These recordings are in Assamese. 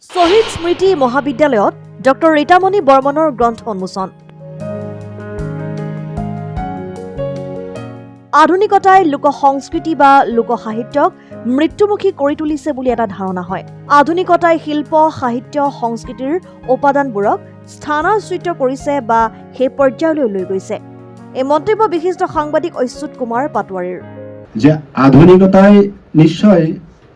শহীদ স্মৃতি মহাবিদ্যালয়ত ডক্টৰ ৰীতামণি বৰ্মনৰ গ্ৰন্থ উন্মোচন। আধুনিকতাই লোক সংস্কৃতি বা লোক সাহিত্যক মৃত্যুমুখী কৰি তুলিছে বুলি এটা ধাৰণা হয়। আধুনিকতাই শিল্প সাহিত্য সংস্কৃতিৰ উপাদানবোৰক স্থানাচ্যুত কৰিছে বা সেই পৰ্যায়লৈ লৈ গৈছে। এই মন্তব্য বিশিষ্ট সাংবাদিক অচ্যুত কুমাৰ পাটোৱাৰীৰ। যে আধুনিকতাই নিশ্চয়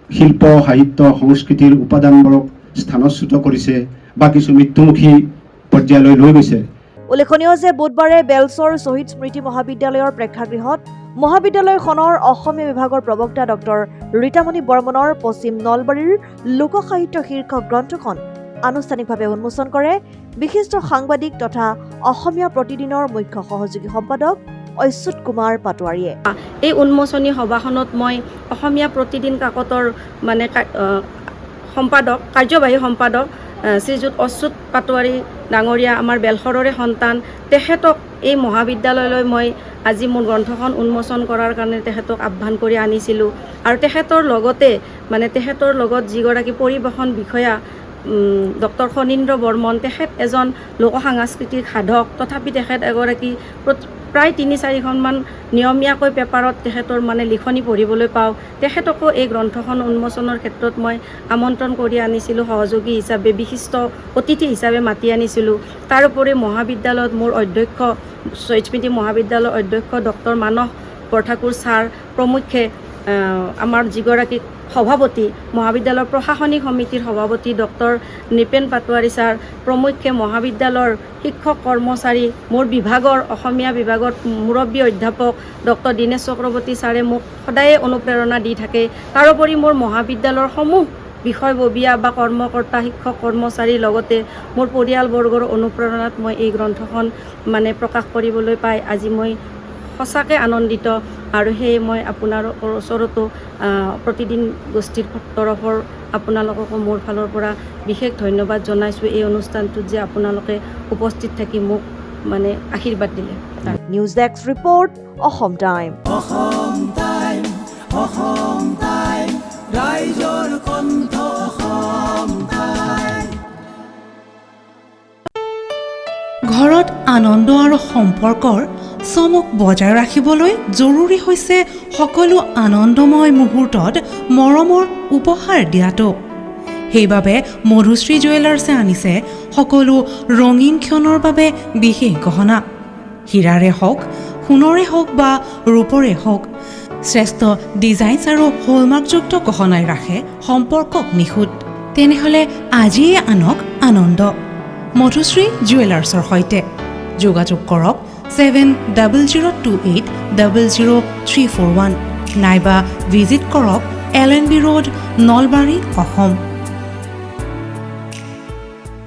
শিল্প সাহিত্য সংস্কৃতিৰ উপাদানবোৰক স্থানচ্যুত কৰিছে বা কিছু মৃত্যুমুখী পৰ্যায়লৈ লৈ গৈছে। উল্লেখনীয় যে বুধবাৰে বেলচৰ শ্বহীদ স্মৃতি মহাবিদ্যালয়ৰ প্ৰেক্ষাগৃহত মহাবিদ্যালয়খনৰ অসমীয়া বিভাগৰ প্ৰবক্তা ডক্টৰ ৰীতামণি বৰ্মনৰ পশ্চিম নলবাৰীৰ লোক সাহিত্য শীৰ্ষক গ্ৰন্থখন আনুষ্ঠানিকভাৱে উন্মোচন কৰে বিশিষ্ট সাংবাদিক তথা অসমীয়া প্ৰতিদিনৰ মুখ্য সহযোগী সম্পাদক অচ্যুত কুমাৰ পাটোৱাৰীয়ে। এই উন্মোচনী সভাখনত মই অসমীয়া প্ৰতিদিন কাকতৰ সম্পাদক কাৰ্যবাহী সম্পাদক শ্ৰীযুত অচ্যুত পাটোৱাৰী ডাঙৰীয়া আমাৰ বেলশৰৰে সন্তান, তেখেতক এই মহাবিদ্যালয়লৈ মই আজি মোৰ গ্ৰন্থখন উন্মোচন কৰাৰ কাৰণে তেখেতক আহ্বান কৰি আনিছিলোঁ। আৰু তেখেতৰ লগত যিগৰাকী পৰিৱেশন বিষয়া ডক্টৰ ফণীন্দ্ৰ বৰ্মন, তেখেত এজন লোক সাংস্কৃতিক সাধক, তথাপি তেখেত এগৰাকী প্ৰায় ৩-৪খনমান নিয়মীয়াকৈ পেপাৰত তেখেতৰ লিখনি পঢ়িবলৈ পাওঁ। তেখেতকো এই গ্ৰন্থখন উন্মোচনৰ ক্ষেত্ৰত মই আমন্ত্ৰণ কৰি আনিছিলোঁ, সহযোগী হিচাপে বিশিষ্ট অতিথি হিচাপে মাতি আনিছিলোঁ। তাৰোপৰি মহাবিদ্যালয়ত মোৰ অধ্যক্ষ শহীদ স্মৃতি মহাবিদ্যালয়ৰ অধ্যক্ষ ডক্টৰ মানস বৰঠাকুৰ ছাৰ প্ৰমুখ্যে, আমাৰ যিগৰাকী সভাপতি মহাবিদ্যালয়ৰ প্ৰশাসনিক সমিতিৰ সভাপতি ডক্টৰ নৃপেন পাটোৱাৰী ছাৰ প্ৰমুখ্যে, মহাবিদ্যালয়ৰ শিক্ষক কৰ্মচাৰী, মোৰ বিভাগৰ অসমীয়া বিভাগৰ মুৰব্বী অধ্যাপক ডক্টৰ দীনেশ চক্ৰৱৰ্তী ছাৰে মোক সদায়ে অনুপ্ৰেৰণা দি থাকে। তাৰোপৰি মোৰ মহাবিদ্যালয়ৰ সমূহ বিষয়ববীয়া বা কৰ্মকৰ্তা শিক্ষক কৰ্মচাৰীৰ লগতে মোৰ পৰিয়ালবৰ্গৰ অনুপ্ৰেৰণাত মই এই গ্ৰন্থখন প্ৰকাশ কৰিবলৈ পাই আজি মই সঁচাকৈ আনন্দিত। আৰু সেয়ে মই আপোনাৰ ওচৰতো প্ৰতিদিন গোষ্ঠীৰ তৰফৰ আপোনালোককো মোৰ ফালৰ পৰা বিশেষ ধন্যবাদ জনাইছোঁ এই অনুষ্ঠানটোত যে আপোনালোকে উপস্থিত থাকি মোক আশীৰ্বাদ দিলে। News desk report, Assam time. ঘৰত আনন্দ আৰু সম্পৰ্কৰ চমক বজাই ৰাখিবলৈ জৰুৰী হৈছে সকলো আনন্দময় মুহূৰ্তত মৰমৰ উপহাৰ দিয়াটো। সেইবাবে মধুশ্ৰী জুৱেলাৰ্ছে আনিছে সকলো ৰঙীন ক্ষণৰ বাবে বিশেষ গহনা। হীৰাৰে হওক, সোণৰে হওক বা ৰূপৰে হওক, শ্ৰেষ্ঠ ডিজাইনছ আৰু হলমাৰ্কযুক্ত গহনাই ৰাখে সম্পৰ্কক নিখুঁত। তেনেহ'লে আজিয়ে আনক আনন্দ মধুশ্ৰী জুৱেলাৰ্ছৰ সৈতে। যোগাযোগ কৰক 7002800341 নাইবা ভিজিট কৰক LNB ৰোড, নলবাৰী, অসম।